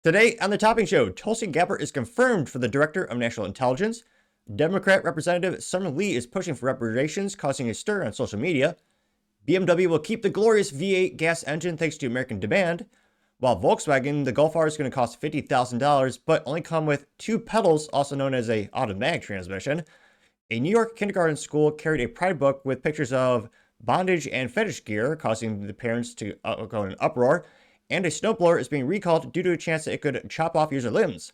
Today on the Topping Show, Tulsi Gabbard is confirmed for the Director of National Intelligence. Democrat Representative Summer Lee is pushing for reparations, causing a stir on social media. BMW will keep the glorious V8 gas engine thanks to American demand. While Volkswagen, the Golf R is going to cost $50,000, but only come with two pedals, also known as an automatic transmission. A New York kindergarten school carried a pride book with pictures of bondage and fetish gear, causing the parents to go in an uproar. And a snowblower is being recalled due to a chance that it could chop off user limbs.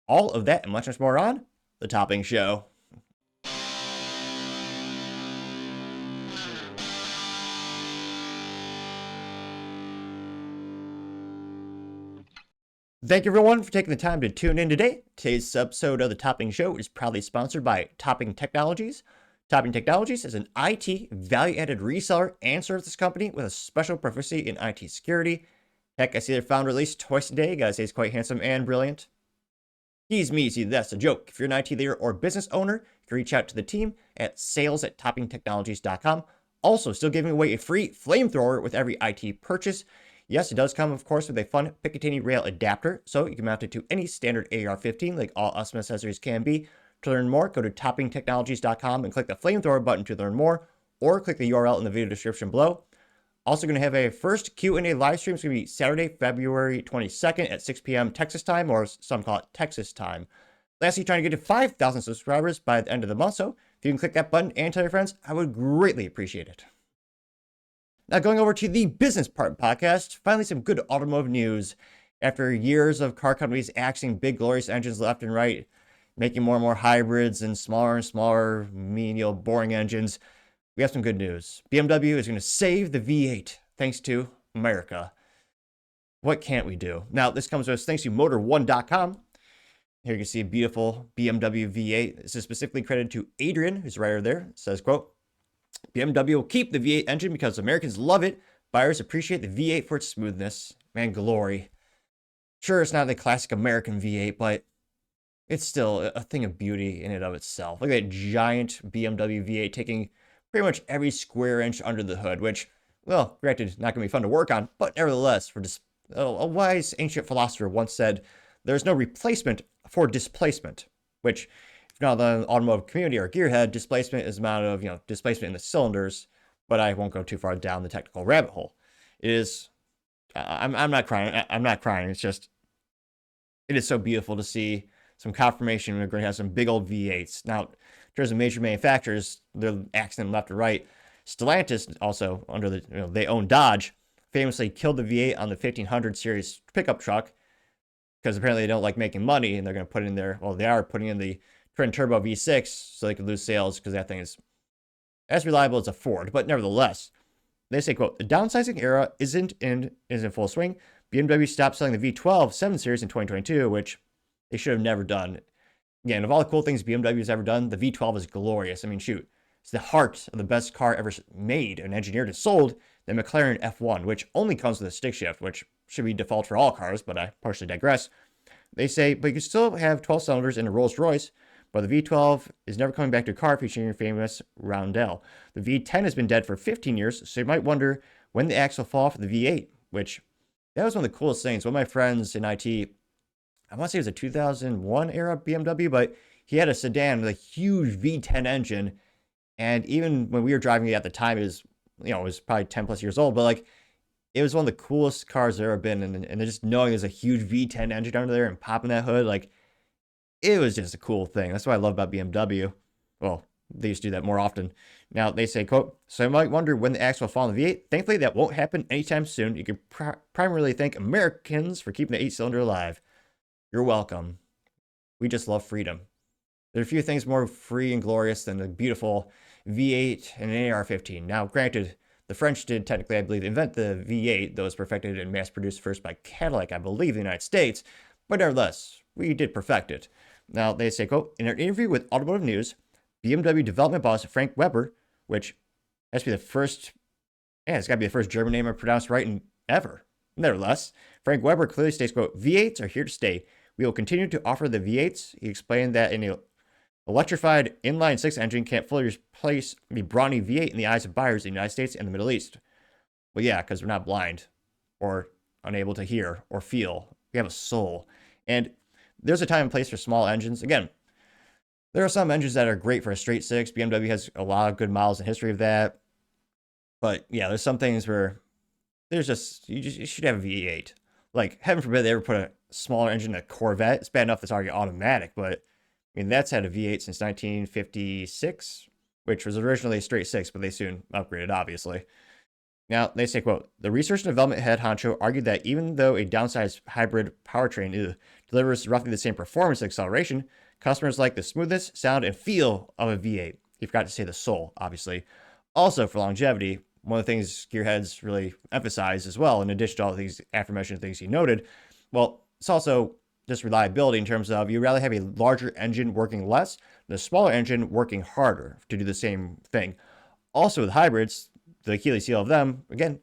All of that and much more on The Topping Show. Thank you everyone for taking the time to tune in today. Today's episode of The Topping Show is proudly sponsored by Topping Technologies. Topping Technologies is an IT value-added reseller and services company with a special proficiency in IT security. Heck, I see their founder released twice a day. Gotta say, he's quite handsome and brilliant. He's me, see, that's a joke. If you're an IT leader or business owner, you can reach out to the team at sales@toppingtechnologies.com. Also, still giving away a free flamethrower with every IT purchase. Yes, it does come, of course, with a fun Picatinny rail adapter, so you can mount it to any standard AR-15, like all awesome accessories can be. To learn more, go to toppingtechnologies.com and click the flamethrower button to learn more, or click the URL in the video description below. Also going to have a first Q&A live stream. It's going to be Saturday, February 22nd at 6 p.m. Texas time, or some call it Texas time. Lastly, trying to get to 5,000 subscribers by the end of the month, so if you can click that button and tell your friends, I would greatly appreciate it. Now going over to the business part of the podcast, finally some good automotive news. After years of car companies axing big glorious engines left and right, making more and more hybrids and smaller, menial, boring engines, we have some good news. BMW is going to save the V8 thanks to America. What can't we do? Now, this comes to us thanks to Motor1.com. Here you can see a beautiful BMW V8. This is specifically credited to Adrian, who's the writer there. It says, quote, BMW will keep the V8 engine because Americans love it. Buyers appreciate the V8 for its smoothness and glory. Sure, it's not the classic American V8, but it's still a thing of beauty in and of itself. Look at that giant BMW V8 taking pretty much every square inch under the hood, which, well, granted, not going to be fun to work on, but nevertheless, for a wise ancient philosopher once said, there's no replacement for displacement, which, if you're not in the automotive community or gearhead, displacement is the amount of, displacement in the cylinders, but I won't go too far down the technical rabbit hole. It is, I'm not crying, it's just, it is so beautiful to see some confirmation we're going to have some big old V8s. Now, in terms of major manufacturers, they're axing them left to right. Stellantis also, under the, they own Dodge, famously killed the V8 on the 1500 series pickup truck because apparently they don't like making money and they're going to put in there, well, they are putting in the twin turbo V6 so they could lose sales because that thing is as reliable as a Ford. But nevertheless, they say, quote, the downsizing era isn't in full swing. BMW stopped selling the V12 7 Series in 2022, which they should have never done. Again, of all the cool things BMW has ever done, the V12 is glorious. I mean, shoot, it's the heart of the best car ever made and engineered and sold, the McLaren F1, which only comes with a stick shift, which should be default for all cars, but I partially digress. They say, but you can still have 12 cylinders in a Rolls Royce, but the V12 is never coming back to a car featuring your famous roundel. The V10 has been dead for 15 years, so you might wonder when the axe will fall for the V8, which that was one of the coolest things. One of my friends in IT, I want to say it was a 2001 era BMW, but he had a sedan with a huge V10 engine. And even when we were driving it at the time, it was probably 10 plus years old, but like, it was one of the coolest cars there ever been. And just knowing there's a huge V10 engine under there and popping that hood, like, it was just a cool thing. That's what I love about BMW. Well, they used to do that more often. Now they say, quote, so you might wonder when the axe will fall on the V8. Thankfully, that won't happen anytime soon. You can primarily thank Americans for keeping the 8-cylinder alive. You're welcome. We just love freedom. There are a few things more free and glorious than a beautiful V8 and an AR-15. Now, granted, the French did technically, I believe, invent the V8, though it was perfected and mass-produced first by Cadillac, I believe, in the United States. But nevertheless, we did perfect it. Now, they say, quote, in an interview with Automotive News, BMW development boss Frank Weber, which has to be the first, it's got to be the first German name I pronounced right in ever. Nevertheless, Frank Weber clearly states, quote, V8s are here to stay. We will continue to offer the V8s. He explained that an electrified inline-six engine can't fully replace the brawny V8 in the eyes of buyers in the United States and the Middle East. Well, yeah, because we're not blind or unable to hear or feel. We you have a soul. And there's a time and place for small engines. Again, there are some engines that are great for a straight six. BMW has a lot of good models in history of that. But yeah, there's some things where there's you should have a V8. Like, heaven forbid they ever put a smaller engine in a Corvette. It's bad enough it's already automatic, but I mean, that's had a V8 since 1956, which was originally a straight six, but they soon upgraded, obviously. Now, they say, quote, the research and development head honcho argued that even though a downsized hybrid powertrain delivers roughly the same performance and acceleration, customers like the smoothness, sound, and feel of a V8. You forgot to say the soul, obviously. Also, for longevity, one of the things gearheads really emphasize as well, in addition to all these aforementioned things he noted, well, it's also just reliability in terms of you'd rather have a larger engine working less than a smaller engine working harder to do the same thing. Also, with hybrids, the Achilles heel of them, again,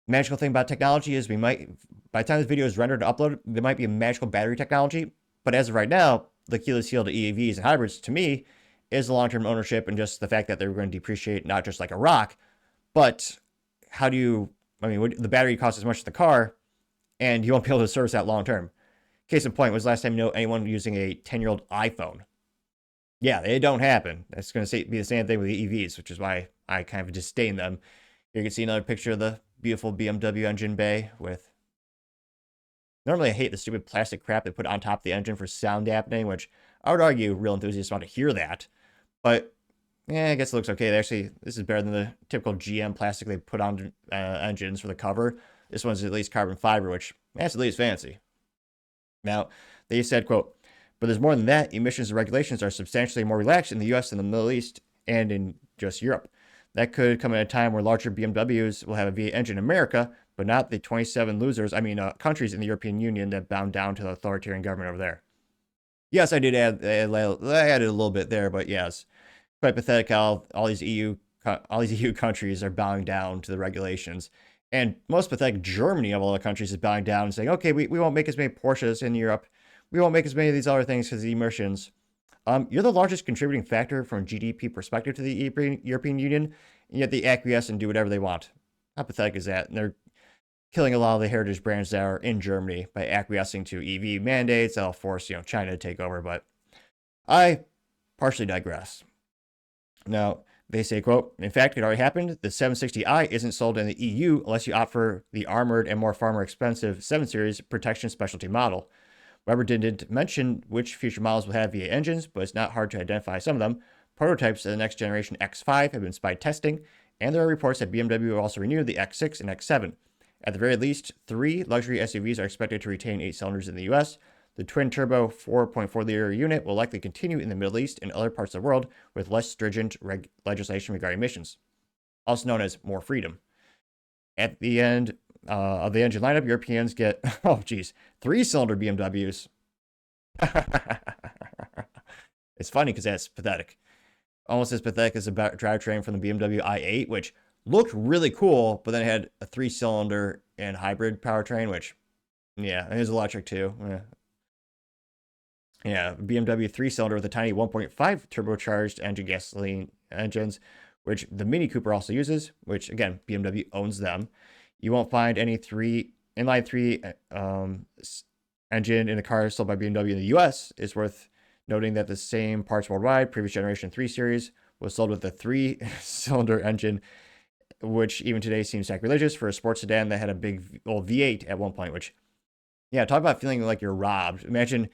magical thing about technology is we might, by the time this video is rendered and uploaded, there might be a magical battery technology, but as of right now, the Achilles heel to EVs and hybrids, to me, is the long-term ownership and just the fact that they're going to depreciate not just like a rock, but how do you, I mean, the battery costs as much as the car, and you won't be able to service that long-term. Case in point, was the last time you know anyone using a 10-year-old iPhone? Yeah, they don't happen. That's going to be the same thing with the EVs, which is why I kind of disdain them. Here you can see another picture of the beautiful BMW engine bay with... Normally, I hate the stupid plastic crap they put on top of the engine for sound dampening, which I would argue real enthusiasts want to hear that. But, yeah, I guess it looks okay. This is better than the typical GM plastic they put on engines for the cover. This one's at least carbon fiber, which that's at least fancy. Now, they said, quote, but there's more than that. Emissions and regulations are substantially more relaxed in the U.S. than the Middle East and in just Europe. That could come at a time where larger BMWs will have a V8 engine in America, but not the 27 countries in the European Union that bound down to the authoritarian government over there. Yes, I did add a little bit there, but yes, quite pathetic how all these EU countries are bowing down to the regulations. And most pathetic, Germany of all the countries is bowing down and saying, okay, we won't make as many Porsches in Europe. We won't make as many of these other things because of the emissions. You're the largest contributing factor from a GDP perspective to the European Union, and yet they acquiesce and do whatever they want. How pathetic is that? And they're killing a lot of the heritage brands that are in Germany by acquiescing to EV mandates that'll force China to take over. But I partially digress. Now, they say, quote, in fact, it already happened. The 760i isn't sold in the EU unless you opt for the armored and far more expensive 7 Series protection specialty model. Weber didn't mention which future models will have V8 engines, but it's not hard to identify some of them. Prototypes of the next generation X5 have been spy testing, and there are reports that BMW will also renew the X6 and X7. At the very least, 3 luxury SUVs are expected to retain 8 cylinders in the US. The twin-turbo 4.4-liter unit will likely continue in the Middle East and other parts of the world with less stringent legislation regarding emissions, also known as more freedom. At the end of the engine lineup, Europeans get, 3-cylinder BMWs. It's funny because that's pathetic. Almost as pathetic as the drivetrain from the BMW i8, which looked really cool, but then it had a 3-cylinder and hybrid powertrain, which, yeah, it was electric too. Yeah, BMW 3-cylinder with a tiny 1.5 turbocharged gasoline engines, which the Mini Cooper also uses, which, again, BMW owns them. You won't find any inline 3 engine in a car sold by BMW in the US. It's worth noting that the same parts worldwide, previous generation 3 Series, was sold with a 3-cylinder engine, which even today seems sacrilegious for a sports sedan that had a big old V8 at one point, which, yeah, talk about feeling like you're robbed. Imagine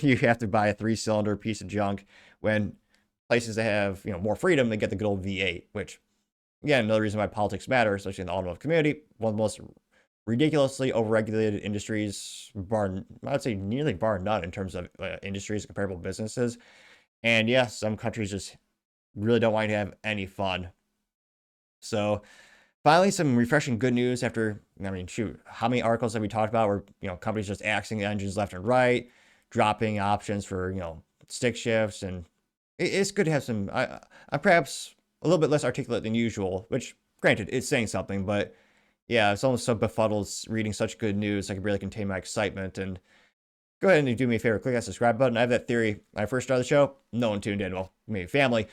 you have to buy a 3-cylinder piece of junk when places that have more freedom, they get the good old V8, which, again, another reason why politics matter, especially in the automotive community. One of the most ridiculously overregulated industries, I'd say nearly bar none in terms of industries, comparable businesses. And yeah, some countries just really don't want you to have any fun. So finally, some refreshing good news after, how many articles have we talked about where, companies just axing engines left and right, dropping options for, stick shifts. And it's good to have some, I'm perhaps a little bit less articulate than usual, which granted, it's saying something, but yeah, it's almost so befuddled reading such good news. I can barely contain my excitement. And go ahead and do me a favor, click that subscribe button. I have that theory. When I first started the show, no one tuned in. Well, maybe family.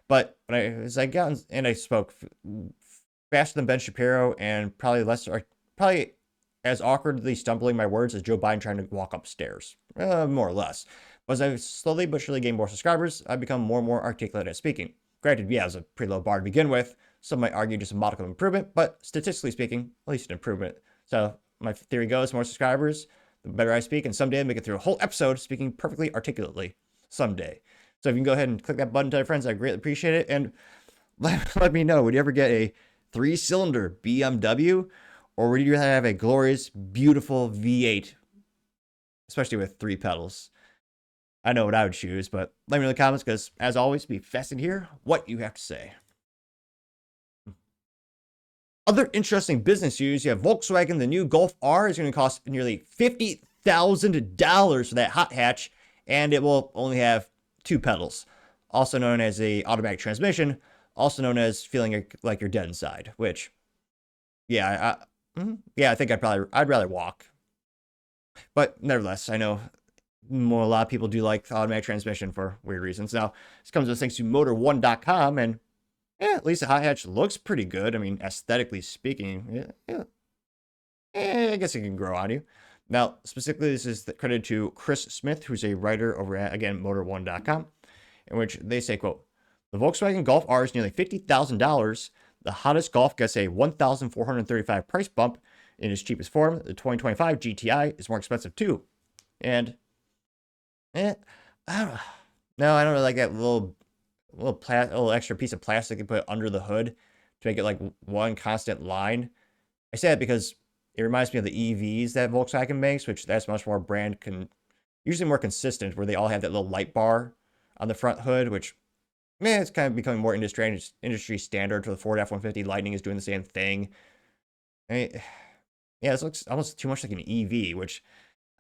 But as I got and I spoke faster than Ben Shapiro and probably as awkwardly stumbling my words as Joe Biden trying to walk upstairs, more or less. But as I slowly but surely gain more subscribers, I've become more and more articulate at speaking. Granted, yeah, it was a pretty low bar to begin with. Some might argue just a modicum of improvement, but statistically speaking, at least an improvement. So my theory goes, more subscribers, the better I speak, and someday I'll make it through a whole episode speaking perfectly articulately. Someday. So if you can go ahead and click that button, tell your friends, I greatly appreciate it. And let me know, would you ever get a 3-cylinder BMW, or would you have a glorious, beautiful V8, especially with 3 pedals? I know what I would choose, but let me know in the comments, because as always, be fascinated to hear what you have to say. Other interesting business news, you have Volkswagen, the new Golf R is going to cost nearly $50,000 for that hot hatch, and it will only have 2 pedals, also known as a automatic transmission, also known as feeling like you're dead inside, which, yeah, I think I'd rather walk. But nevertheless, I know a lot of people do like the automatic transmission for weird reasons. Now, this comes with thanks to motor1.com, and yeah, at least the hot hatch looks pretty good. I mean, aesthetically speaking, I guess it can grow on you. Now, specifically, this is credited to Chris Smith, who's a writer over at, again, motor1.com, in which they say, quote, the Volkswagen Golf R is nearly $50,000. The hottest Golf gets a $1,435 price bump in its cheapest form. The 2025 GTI is more expensive too. And, I don't really like that little extra piece of plastic you put under the hood to make it like one constant line. I say that because it reminds me of the EVs that Volkswagen makes, which that's much more usually more consistent, where they all have that little light bar on the front hood, which, it's kind of becoming more industry standard. For the Ford F-150, Lightning is doing the same thing. This looks almost too much like an EV, which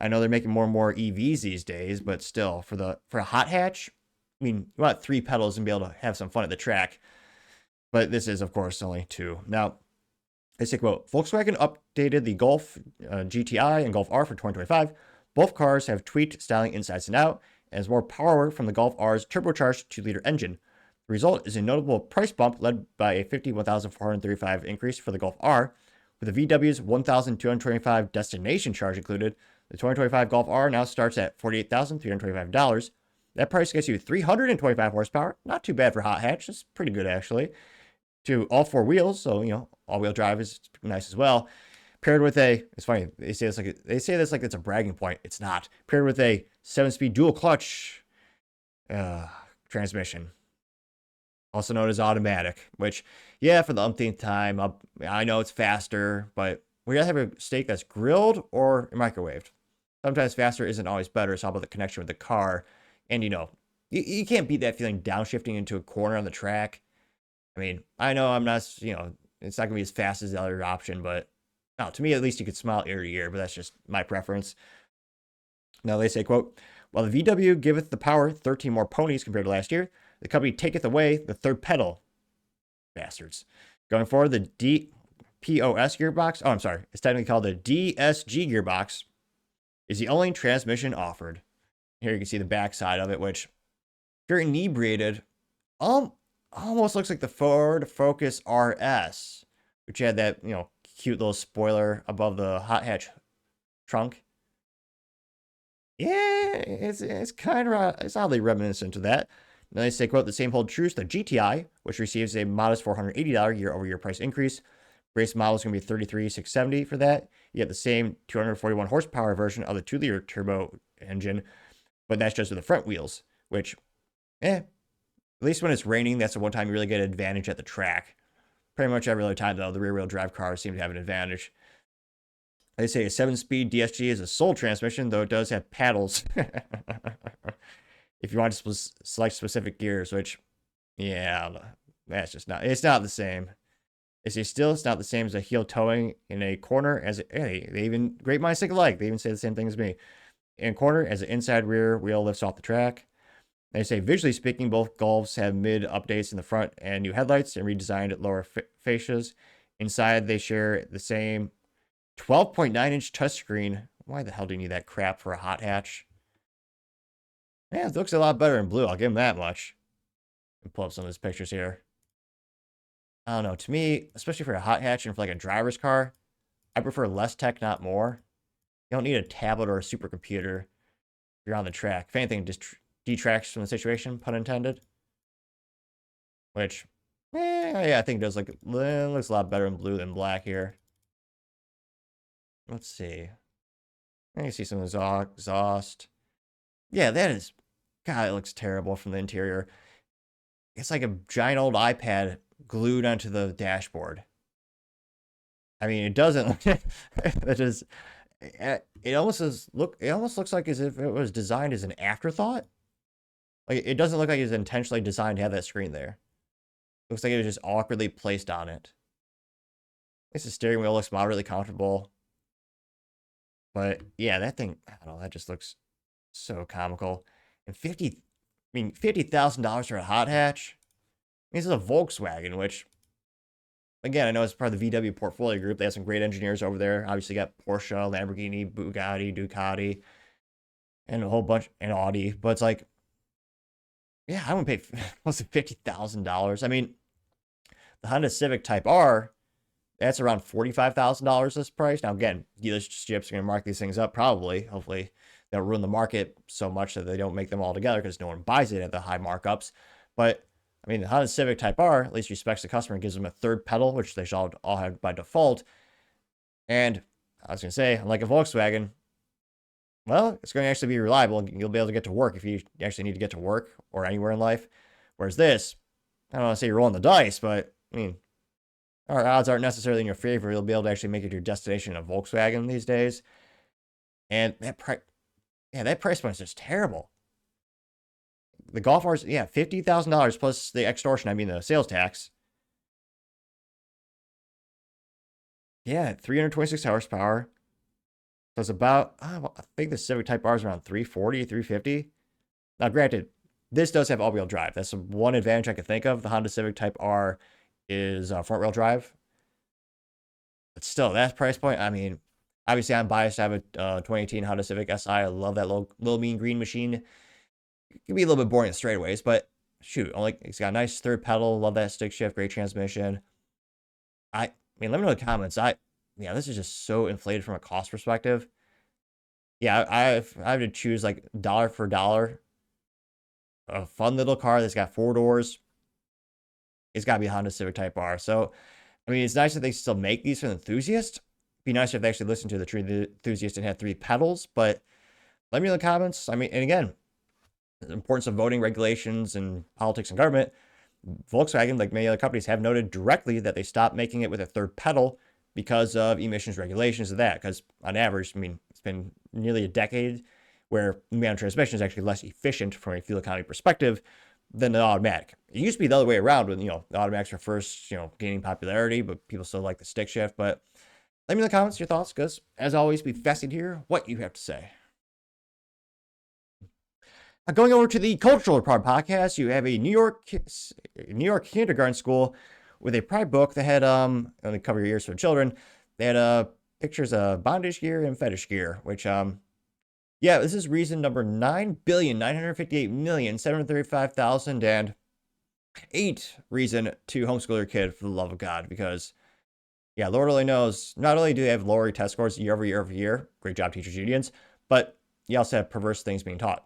I know they're making more and more EVs these days, but still, for a hot hatch, I mean, you want 3 pedals and be able to have some fun at the track. But this is, of course, only 2. Now, they say, quote, Volkswagen updated the Golf GTI and Golf R for 2025. Both cars have tweaked styling insides and out, and has more power from the Golf R's turbocharged 2-liter engine. The result is a notable price bump led by a $51,435 increase for the Golf R. With the VW's $1,225 destination charge included, the 2025 Golf R now starts at $48,325. That price gets you 325 horsepower. Not too bad for hot hatch. It's pretty good, actually. To all 4 wheels, so, all-wheel drive is nice as well. Paired with it's funny, they say this like it's a bragging point. It's not. Paired with a 7-speed dual clutch transmission, also known as automatic, which, for the umpteenth time, I know it's faster, but we gotta have a steak that's grilled or microwaved. Sometimes faster isn't always better. It's all about the connection with the car. And, you can't beat that feeling downshifting into a corner on the track. I mean, I know I'm not, it's not going to be as fast as the other option, but to me, at least you could smile ear to ear, but that's just my preference. Now they say, quote, while the VW giveth the power 13 more ponies compared to last year, the company taketh away the 3rd pedal. Bastards. Going forward, the DPOS gearbox, it's technically called the DSG gearbox, is the only transmission offered. Here you can see the back side of it, which, if you're inebriated, almost looks like the Ford Focus RS, which had that, cute little spoiler above the hot hatch trunk. Yeah, it's kind of, it's oddly reminiscent of that. Now they say, quote, the same holds true to the GTI, which receives a modest $480 year-over-year price increase. Base model is going to be $33,670 for that. You get the same 241 horsepower version of the 2-liter turbo engine, but that's just with the front wheels, which, at least when it's raining, that's the one time you really get an advantage at the track. Pretty much every other time, though, the rear-wheel drive cars seem to have an advantage. They say a 7-speed DSG is a sole transmission, though it does have paddles if you want to select specific gears, which, that's just not, it's not the same. They say still, it's not the same as a heel towing in a corner they even, great minds think alike, they even say the same thing as me. In a corner, as the inside rear wheel lifts off the track. They say, visually speaking, both Golfs have mid updates in the front and new headlights and redesigned lower fascias. Inside, they share the same 12.9-inch touchscreen. Why the hell do you need that crap for a hot hatch? It looks a lot better in blue. I'll give them that much. And pull up some of those pictures here. I don't know. To me, especially for a hot hatch and for like a driver's car, I prefer less tech, not more. You don't need a tablet or a supercomputer if you're on the track. If anything, just detracts from the situation, pun intended. Which, yeah, I think it does looks a lot better in blue than black here. Let's see. I can see some exhaust. Yeah, that is, God, it looks terrible from the interior. It's like a giant old iPad glued onto the dashboard. I mean, it doesn't. It just. It almost looks like as if it was designed as an afterthought. Like it doesn't look like it's intentionally designed to have that screen there. It looks like it was just awkwardly placed on it. At least the steering wheel looks moderately comfortable. But yeah, that thing, I don't know, that just looks so comical. And $50,000 for a hot hatch. This is a Volkswagen, which, again, I know it's part of the VW portfolio group. They have some great engineers over there. Obviously, got Porsche, Lamborghini, Bugatti, Ducati, and a whole bunch, and Audi. But it's like, yeah, I wouldn't pay close to $50,000. I mean, the Honda Civic Type R, that's around $45,000 this price. Now, again, dealerships are going to mark these things up probably. Hopefully, they'll ruin the market so much that they don't make them all together because no one buys it at the high markups. But I mean, the Honda Civic Type R at least respects the customer and gives them a third pedal, which they should all have by default. And I was going to say, unlike a Volkswagen, well, it's going to actually be reliable and you'll be able to get to work if you actually need to get to work or anywhere in life. Whereas this, I don't want to say you're rolling the dice, but I mean, our odds aren't necessarily in your favor. You'll be able to actually make it your destination in a Volkswagen these days. And that price point is just terrible. The Golf R's, yeah, $50,000 plus the extortion, I mean the sales tax. Yeah, 326 horsepower. So it's about, I think the Civic Type R is around 340, 350. Now, granted, this does have all-wheel drive. That's one advantage I could think of. The Honda Civic Type R is front-wheel drive. But still, that price point, I mean, obviously I'm biased. I have a 2018 Honda Civic Si. I love that little mean green machine. It can be a little bit boring in straightaways, but shoot, it's got a nice third pedal. Love that stick shift, great transmission. I mean, let me know in the comments. Yeah, this is just so inflated from a cost perspective. Yeah, I have to choose like dollar for dollar. A fun little car that's got 4 doors. It's got to be a Honda Civic Type R. So, I mean, it's nice that they still make these for the enthusiast. It'd be nicer if they actually listened to the true enthusiast and had 3 pedals. But let me know in the comments. I mean, and again, the importance of voting regulations and politics and government. Volkswagen, like many other companies, have noted directly that they stopped making it with a third pedal because of emissions regulations of that. Because on average, I mean, it's been nearly a decade where manual transmission is actually less efficient from a fuel economy perspective than the automatic. It used to be the other way around when, the automatics were first, gaining popularity, but people still like the stick shift. But let me know in the comments your thoughts, because as always, be fascinated to hear what you have to say. Going over to the Cultural Report podcast, you have a New York kindergarten school with a pride book that had only cover your ears for children. They had pictures of bondage gear and fetish gear, which yeah, this is reason number 9,958,735,008 reason to homeschool your kid, for the love of God, because yeah, Lord only knows. Not only do they have lower test scores year over year, great job teachers unions, but you also have perverse things being taught.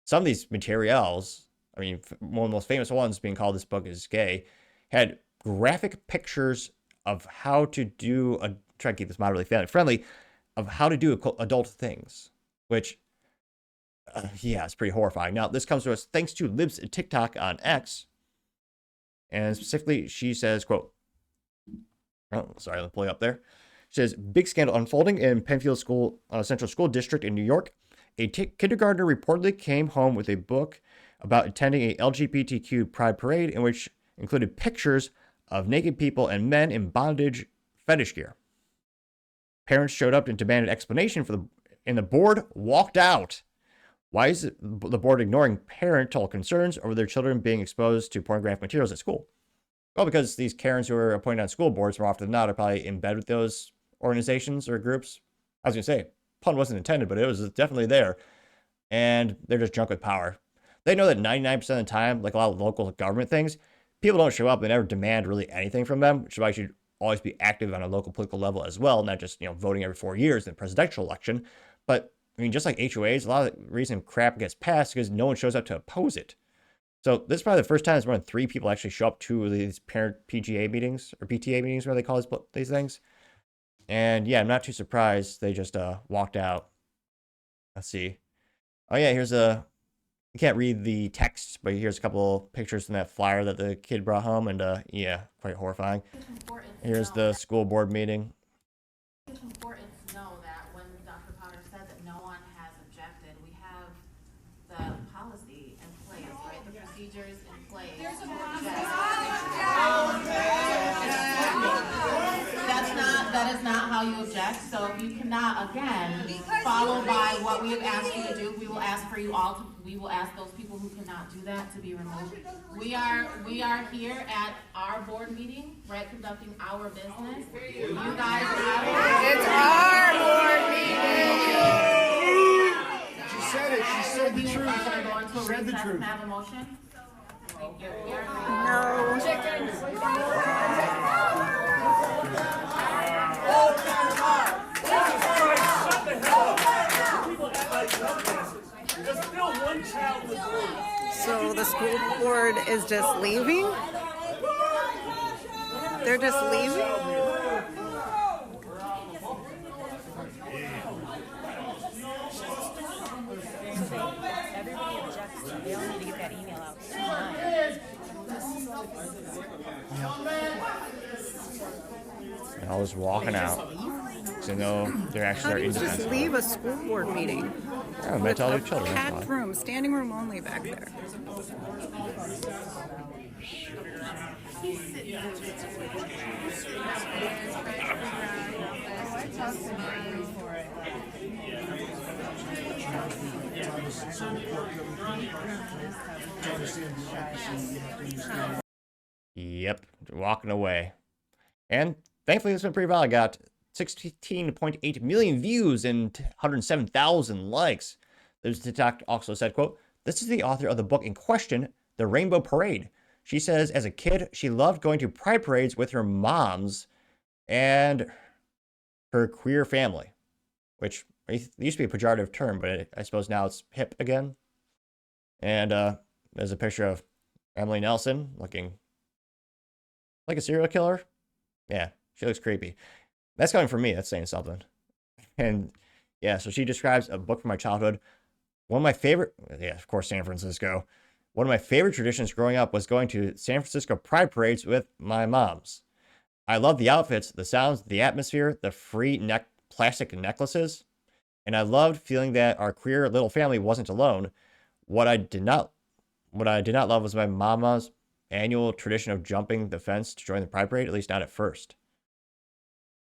Some of these materials, I mean, one of the most famous ones being called This Book Is Gay, had graphic pictures of how to do, try to keep this moderately family friendly, of how to do adult things, which, yeah, it's pretty horrifying. Now, this comes to us thanks to Libs TikTok on X, and specifically, she says, quote, oh, sorry, let me pull it up there. She says, big scandal unfolding in Penfield Central School District in New York. A kindergartner reportedly came home with a book about attending a LGBTQ pride parade in which included pictures of naked people and men in bondage fetish gear. Parents showed up and demanded explanation and the board walked out. Why is the board ignoring parental concerns over their children being exposed to pornographic materials at school? Well, because these Karens who are appointed on school boards more often than not are probably in bed with those organizations or groups. I was going to say, pun wasn't intended, but it was definitely there. And they're just drunk with power. They know that 99% of the time, like a lot of local government things, people don't show up and never demand really anything from them, which is why you should always be active on a local political level as well, not just, voting every 4 years in the presidential election. But I mean, just like HOAs, a lot of the reason crap gets passed because no one shows up to oppose it. So this is probably the first time more than 3 people actually show up to these parent PGA meetings or PTA meetings, where they call these things. And yeah, I'm not too surprised they just walked out. Let's see. Oh yeah, you can't read the text, but here's a couple pictures from that flyer that the kid brought home, and yeah, quite horrifying. Here's the school board meeting. It's important to know that when Dr. Potter said that no one has objected, we have the policy in place, right? The procedures in place. There's a That is not how you object. So if you cannot, again, follow by what we have asked you to do, we will ask for you all to, we will ask those people who cannot do that to be removed. We are here at our board meeting, right, conducting our business. You guys It's our board meeting. She said it. She said the truth. She said the truth. Have a motion? Thank you. No. So the school board is just leaving? They're just leaving? Everybody objects to. They all need to get that email out tonight. And I was walking out. So no, they're actually How do you just indefensible. leave a school board meeting? Yeah, I'm gonna tell their children. That's Packed why. room, standing room only back there. Yep, walking away. And thankfully, this went pretty well. I got 16.8 million views and 107,000 likes. There's TikTok also said, quote, "This is the author of the book in question, The Rainbow Parade. She says as a kid, she loved going to pride parades with her moms and her queer family," which used to be a pejorative term, but I suppose now it's hip again. And there's a picture of Emily Nelson looking like a serial killer. Yeah, she looks creepy. That's coming from me. That's saying something. And yeah, so she describes a book from my childhood. One of my favorite, yeah, of course, San Francisco. One of my favorite traditions growing up was going to San Francisco pride parades with my moms. I loved the outfits, the sounds, the atmosphere, the free plastic necklaces. And I loved feeling that our queer little family wasn't alone. What I did not love was my mama's annual tradition of jumping the fence to join the pride parade, at least not at first.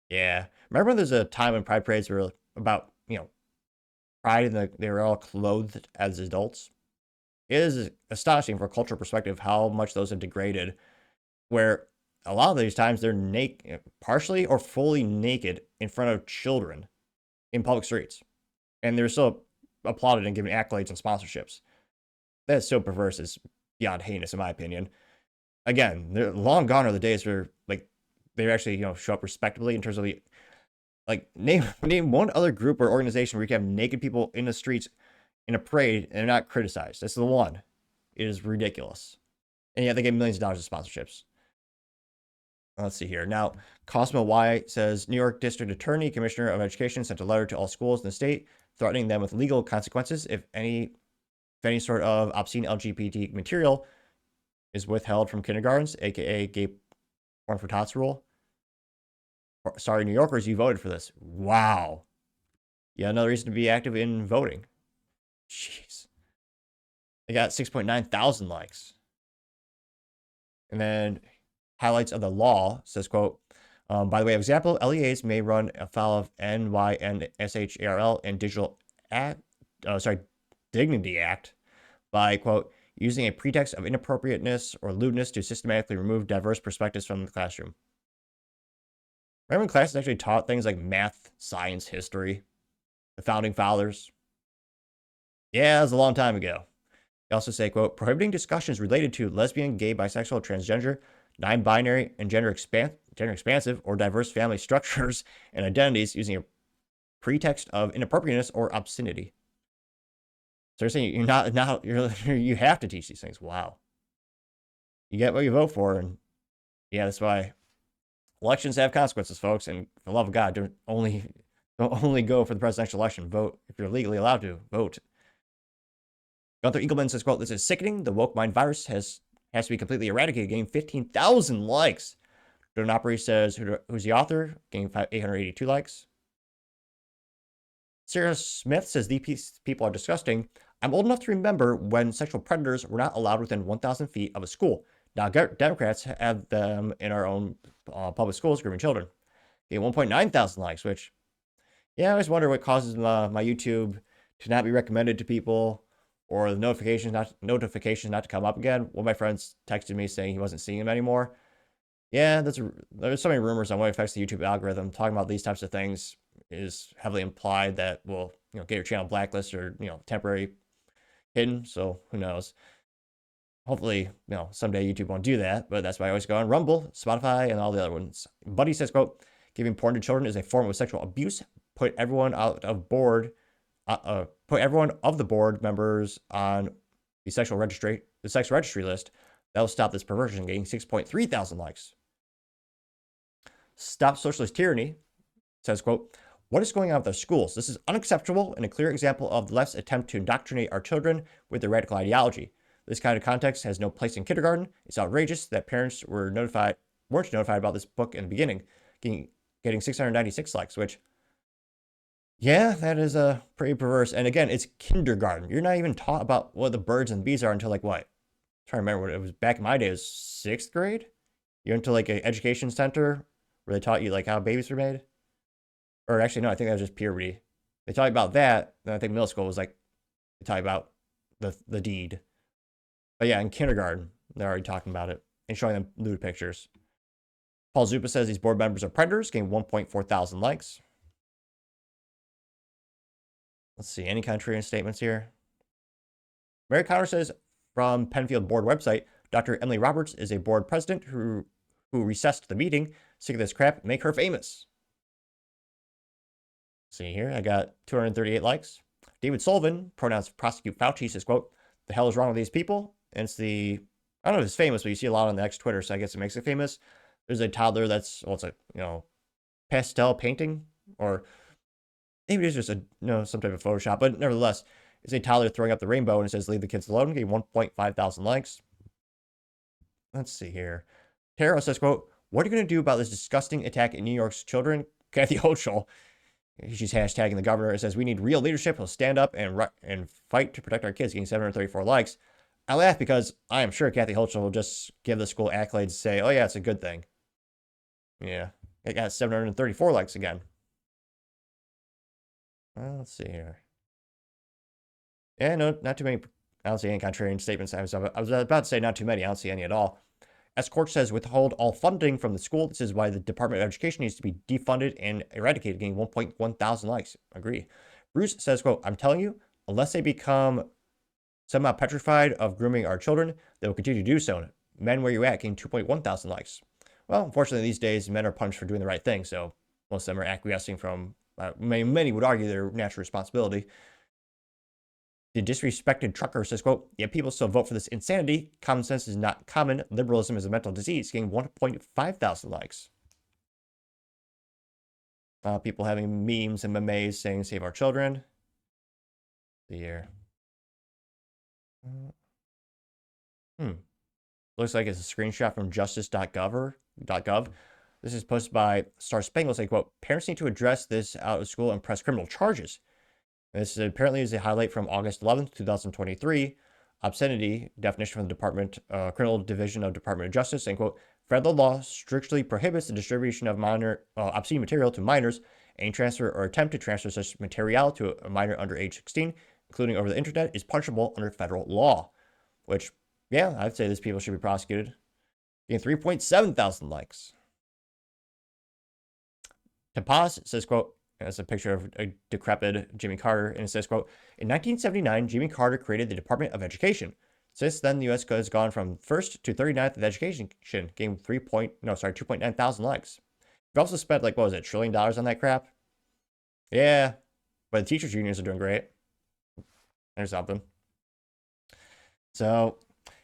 Yeah. Remember there's a time when pride parades were about, pride and they were all clothed as adults? It is astonishing for a cultural perspective how much those have degraded, where a lot of these times they're naked, partially or fully naked in front of children in public streets. And they're still applauded and given accolades and sponsorships. That's so perverse, it's beyond heinous in my opinion. Again, they're long gone are the days where they actually show up respectably in terms of name one other group or organization where you can have naked people in the streets in a parade and they're not criticized. That's the one. It is ridiculous. And yet they get millions of dollars of sponsorships. Let's see here. Now, Cosmo Y says, New York District Attorney, Commissioner of Education sent a letter to all schools in the state threatening them with legal consequences if any sort of obscene LGBT material is withheld from kindergartens, aka gay porn for tots rule. Sorry, New Yorkers, you voted for this. Wow. Yeah, another reason to be active in voting. Jeez. They got 6.9 thousand likes. And then highlights of the law says, quote, by the way of example, LEAs may run afoul of NYNSHARL and Dignity Act by, quote, using a pretext of inappropriateness or lewdness to systematically remove diverse perspectives from the classroom. Remember when classes actually taught things like math, science, history, the founding fathers? Yeah, it was a long time ago. They also say, quote, prohibiting discussions related to lesbian, gay, bisexual, transgender, non-binary, and gender expansive or diverse family structures and identities using a pretext of inappropriateness or obscenity. So they're saying you have to teach these things. Wow. You get what you vote for, and yeah, that's why elections have consequences, folks. And for the love of God, don't only go for the presidential election. Vote if you're legally allowed to vote. Gunther Eagleman says, quote, "This is sickening. The woke mind virus has to be completely eradicated," getting 15,000 likes. Jordan Opry says, who's the author? Getting 882 likes. Sarah Smith says, "These people are disgusting. I'm old enough to remember when sexual predators were not allowed within 1,000 feet of a school. Now Democrats have them in our own public schools grooming children." Getting 1.9 thousand likes, which, yeah, I always wonder what causes my YouTube to not be recommended to people, or the notifications not to come up again. One of my friends texted me saying he wasn't seeing them anymore. Yeah, there's so many rumors on what affects the YouTube algorithm. Talking about these types of things is heavily implied that will, get your channel blacklisted or, temporary hidden. So who knows? Hopefully, someday YouTube won't do that, but that's why I always go on Rumble, Spotify, and all the other ones. Buddy says, quote, "Giving porn to children is a form of sexual abuse. Put everyone of the board members on the sex registry list. That'll stop this perversion," getting 6.3 thousand likes. Stop Socialist Tyranny says, quote, "What is going on with our schools? This is unacceptable and a clear example of the left's attempt to indoctrinate our children with their radical ideology. This kind of context has no place in kindergarten. It's outrageous that parents weren't notified about this book in the beginning," getting 696 likes, which, yeah, that is pretty perverse. And again, it's kindergarten. You're not even taught about what the birds and bees are until like what? I'm trying to remember what it was back in my day. It was 6th grade. You're into like an education center where they taught you like how babies were made. Or actually, no, I think that was just puberty. They taught you about that. Then I think middle school was like they taught you about the deed. But yeah, in kindergarten, they're already talking about it and showing them nude pictures. Paul Zupa says these board members are predators, getting 1.4 thousand likes. Let's see, any contrarian statements here? Mary Connor says, from Penfield Board website, "Dr. Emily Roberts is a board president who recessed the meeting. Sick of this crap. Make her famous." See here, I got 238 likes. David Sullivan, pronouns prosecute Fauci, says, quote, "The hell is wrong with these people?" And it's I don't know if it's famous, but you see a lot on the X Twitter, so I guess it makes it famous. There's a toddler that's, it's a, pastel painting, or maybe it's just some type of Photoshop, but nevertheless, it's a toddler throwing up the rainbow, and it says, "Leave the kids alone," getting 1.5 thousand likes. Let's see here. Tara says, quote, "What are you going to do about this disgusting attack in New York's children?" Kathy Hochul, she's hashtagging the governor. It says, "We need real leadership who'll stand up and fight to protect our kids," getting 734 likes. I laugh because I am sure Kathy Hochul will just give the school accolades and say, "Oh yeah, it's a good thing." Yeah, it got 734 likes again. Let's see here. Yeah, no, not too many. I don't see any contrarian statements. I was about to say not too many. I don't see any at all. Escort says, "Withhold all funding from the school. This is why the Department of Education needs to be defunded and eradicated," getting 1.1 thousand likes. Agree. Bruce says, quote, "I'm telling you, unless they become somehow petrified of grooming our children, they will continue to do so. Men, where you at?" Getting 2.1 thousand likes. Well, unfortunately, these days, men are punished for doing the right thing, so most of them are acquiescing from, many would argue, their natural responsibility. The disrespected trucker says, quote, "Yet people still vote for this insanity. Common sense is not common. Liberalism is a mental disease," getting 1.5 thousand likes. People having memes and memes saying, "Save our children." The year. Looks like it's a screenshot from justice.gov. This is posted by Star Spangled saying, quote, "Parents need to address this out of school and press criminal charges." This apparently is a highlight from August 11th, 2023. Obscenity definition from the Criminal Division of Department of Justice, saying, quote, "Federal law strictly prohibits the distribution of obscene material to minors. Any transfer or attempt to transfer such material to a minor under age 16, including over the internet, is punishable under federal law." Which, yeah, I'd say these people should be prosecuted. Getting 3.7 thousand likes. Tapaz says, quote, it's a picture of a decrepit Jimmy Carter, and it says, quote, "In 1979, Jimmy Carter created the Department of Education. Since then, the U.S. has gone from first to 39th in education, getting 2.9 thousand likes. We've also spent like, what was it, $1 trillion on that crap? Yeah, but the teachers' unions are doing great. There's something. So,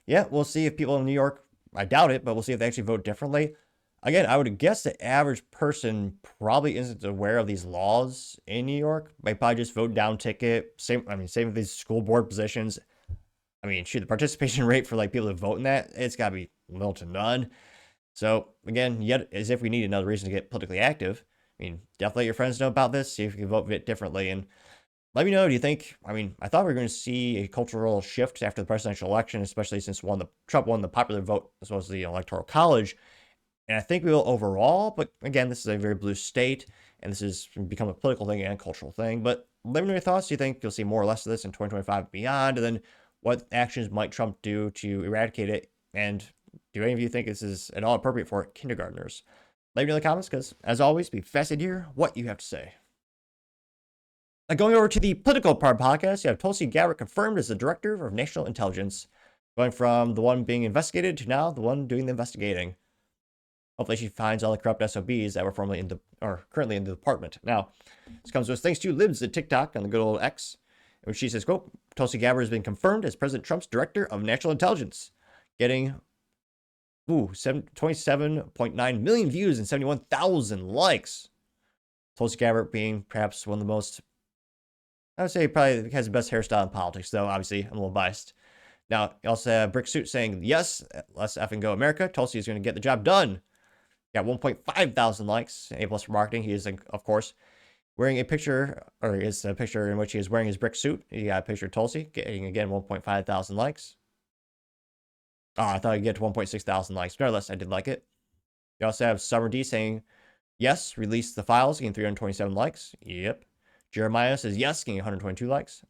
yeah, we'll see if people in New York, I doubt it, but we'll see if they actually vote differently. Again, I would guess the average person probably isn't aware of these laws in New York. They probably just vote down ticket. Same with these school board positions. I mean, shoot, the participation rate for like people to vote in that, it's got to be little to none. So again, yet as if we need another reason to get politically active. I mean, definitely let your friends know about this. See if you can vote a bit differently, and let me know. Do you think? I mean, I thought we were going to see a cultural shift after the presidential election, especially since Trump won the popular vote as well as the electoral college. And I think we will overall, but again, this is a very blue state, and this has become a political thing and a cultural thing. But let me know your thoughts. Do you think you'll see more or less of this in 2025 and beyond? And then what actions might Trump do to eradicate it? And do any of you think this is at all appropriate for kindergartners? Let me know in the comments, because as always, be fascinated to hear what you have to say. Going over to the political part of the podcast, you have Tulsi Gabbard confirmed as the director of national intelligence, going from the one being investigated to now the one doing the investigating. Hopefully she finds all the corrupt SOBs that were currently in the department. Now, this comes with thanks to Libs at TikTok on the good old X, in which she says, quote, Tulsi Gabbard has been confirmed as President Trump's director of national intelligence, getting 27.9 million views and 71,000 likes. Tulsi Gabbard being perhaps one of the most, I would say probably has the best hairstyle in politics, though obviously I'm a little biased. Now, you also have Brick Suit saying, yes, let's effing go America. Tulsi is going to get the job done. Got 1.5 thousand likes. A+ for marketing. He is, of course, wearing a picture, or is a picture in which he is wearing his brick suit. You got a picture of Tulsi getting, again, 1.5 thousand likes. Oh, I thought I'd get to 1.6 thousand likes. Nevertheless, I did like it. You also have Summer D saying, yes, release the files, getting 327 likes. Yep. Jeremiah says, yes, getting 122 likes.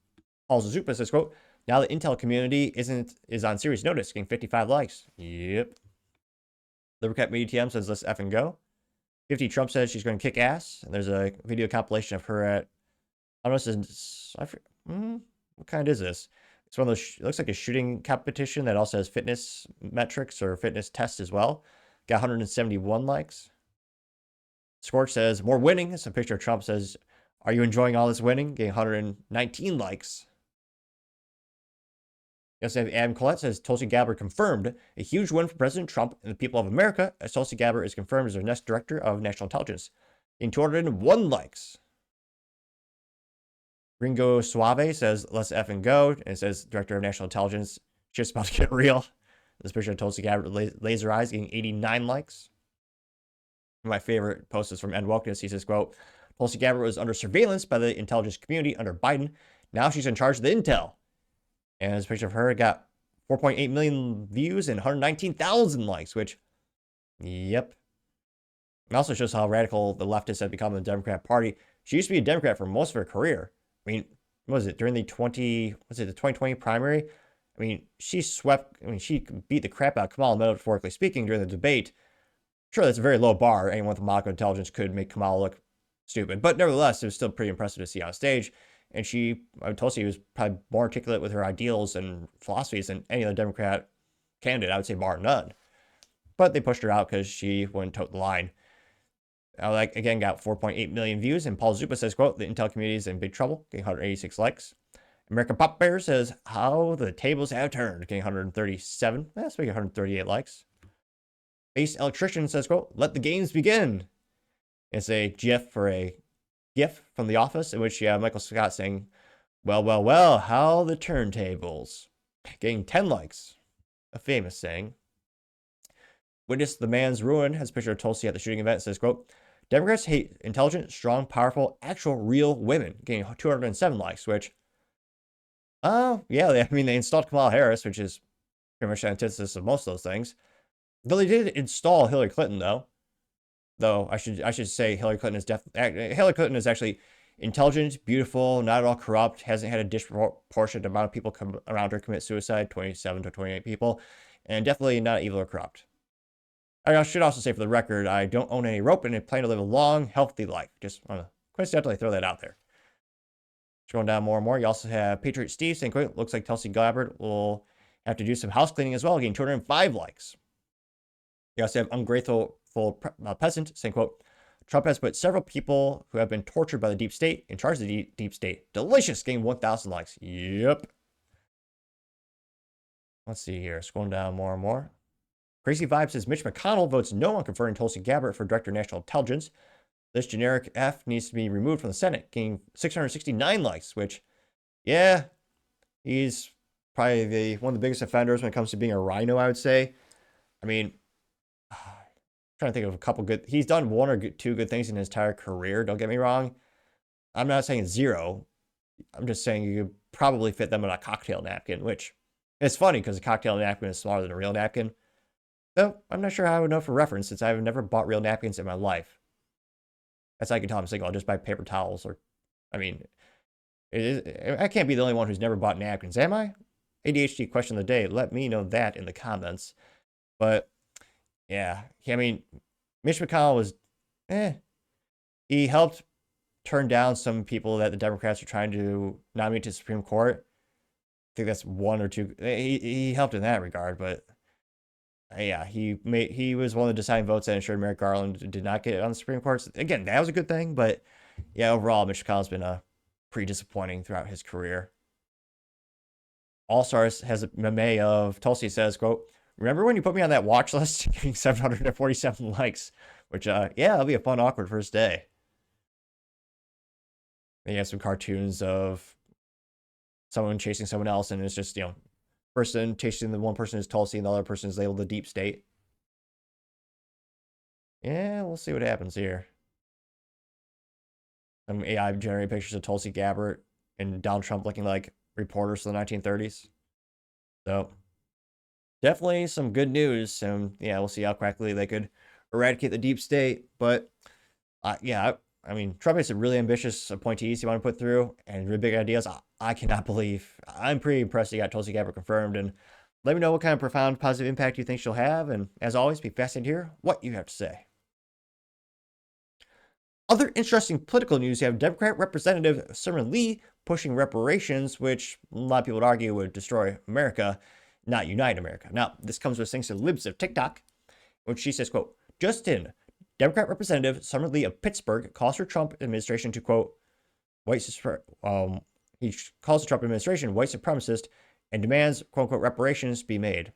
Paul Zupa says, quote, now the Intel community is on serious notice, getting 55 likes. Yep. Libercat Media TM says, let's effing go. 50 Trump says she's going to kick ass. And there's a video compilation of her at, I don't know, what kind is this? It's one of those, it looks like a shooting competition that also has fitness metrics or fitness tests as well. Got 171 likes. Scorch says, more winning. It's a picture of Trump says, are you enjoying all this winning? Getting 119 likes. Yes, Adam Collette says, Tulsi Gabbard confirmed a huge win for President Trump and the people of America, as Tulsi Gabbard is confirmed as their next director of national intelligence, getting 201 likes. Ringo Suave says, let's effing go, and it says, director of national intelligence, just about to get real. This picture of Tulsi Gabbard with laser eyes, getting 89 likes. My favorite post is from Ed Wokeness. He says, quote, Tulsi Gabbard was under surveillance by the intelligence community under Biden. Now she's in charge of the intel. And this picture of her got 4.8 million views and 119,000 likes, which, yep. It also shows how radical the leftists have become in the Democrat Party. She used to be a Democrat for most of her career. I mean, what was it, during the 2020 primary? I mean, she beat the crap out of Kamala, metaphorically speaking, during the debate. Sure, that's a very low bar. Anyone with Monaco intelligence could make Kamala look stupid. But nevertheless, it was still pretty impressive to see on stage. And Tulsi was probably more articulate with her ideals and philosophies than any other Democrat candidate, I would say bar none. But they pushed her out because she wouldn't tote the line. Again, got 4.8 million views. And Paul Zupa says, quote, the intel community is in big trouble, getting 186 likes. American Pop Bear says, how the tables have turned, getting 137. That's making 138 likes. Base Electrician says, quote, let the games begin. It's a GIF from The Office, in which you have Michael Scott saying, well, how the turntables. Getting 10 likes. A famous saying. Witness the man's ruin has a picture of Tulsi at the shooting event. It says, quote, Democrats hate intelligent, strong, powerful, actual, real women. Getting 207 likes, which, yeah, they installed Kamala Harris, which is pretty much the antithesis of most of those things. Though they did install Hillary Clinton, though. Though I should say Hillary Clinton is actually intelligent, beautiful, not at all corrupt, hasn't had a disproportionate amount of people come around her commit suicide, 27 to 28 people, and definitely not evil or corrupt. I should also say for the record, I don't own any rope and I plan to live a long, healthy life. Just want to coincidentally throw that out there. Scrolling down more and more, you also have Patriot Steve saying, looks like Tulsi Gabbard will have to do some house cleaning as well, getting 205 likes. You also have ungrateful peasant saying, quote, Trump has put several people who have been tortured by the deep state in charge of the deep state. Delicious, getting 1,000 likes. Yep. Let's see here. Scrolling down more and more. Crazy Vibe says Mitch McConnell votes no on conferring Tulsi Gabbard for Director of National Intelligence. This generic F needs to be removed from the Senate, getting 669 likes, which, yeah, he's probably one of the biggest offenders when it comes to being a rhino, I would say. I mean, I'm trying to think of a couple good. He's done one or two good things in his entire career. Don't get me wrong. I'm not saying zero. I'm just saying you could probably fit them in a cocktail napkin, which it's funny because a cocktail napkin is smaller than a real napkin. Though I'm not sure how I would know for reference since I've never bought real napkins in my life. That's how I can tell I'm single. I'll just buy paper towels or, I mean, I can't be the only one who's never bought napkins, am I? ADHD question of the day. Let me know that in the comments. But yeah, I mean, Mitch McConnell was, he helped turn down some people that the Democrats are trying to nominate to the Supreme Court. I think that's one or two. He helped in that regard, but yeah, he was one of the deciding votes that ensured Merrick Garland did not get on the Supreme Court. So again, that was a good thing, but yeah, overall, Mitch McConnell's been pretty disappointing throughout his career. All Stars has a meme of Tulsi says, quote, remember when you put me on that watch list? Getting 747 likes, which, yeah, that'll be a fun, awkward first day. Then you have some cartoons of someone chasing someone else, and it's just, person chasing the one person is Tulsi and the other person is labeled the deep state. Yeah, we'll see what happens here. Some AI generated pictures of Tulsi Gabbard and Donald Trump looking like reporters from the 1930s. So definitely some good news. And yeah, we'll see how quickly they could eradicate the deep state. But yeah, I mean, Trump has some really ambitious appointees he want to put through and really big ideas. I cannot believe. I'm pretty impressed he got Tulsi Gabbard confirmed. And let me know what kind of profound positive impact you think she'll have. And as always, be fascinated to hear what you have to say. Other interesting political news, you have Democrat Representative Summer Lee pushing reparations, which a lot of people would argue would destroy America, not unite America. Now, this comes with thanks to libs of TikTok, which she says, quote, just in, Democrat Representative Summer Lee of Pittsburgh calls for Trump administration to, quote, he calls the Trump administration white supremacist and demands, quote unquote, reparations be made.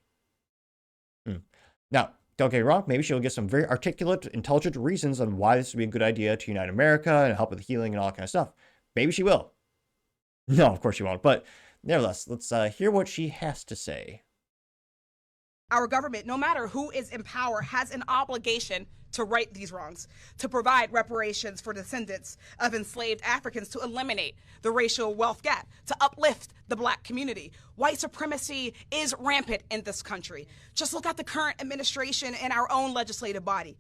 Now, don't get me wrong, maybe she'll give some very articulate, intelligent reasons on why this would be a good idea to unite America and help with healing and all that kind of stuff. Maybe she will. No, of course she won't. But nevertheless, let's hear what she has to say. Our government, no matter who is in power, has an obligation to right these wrongs, to provide reparations for descendants of enslaved Africans, to eliminate the racial wealth gap, to uplift the Black community. White supremacy is rampant in this country. Just look at the current administration and our own legislative body.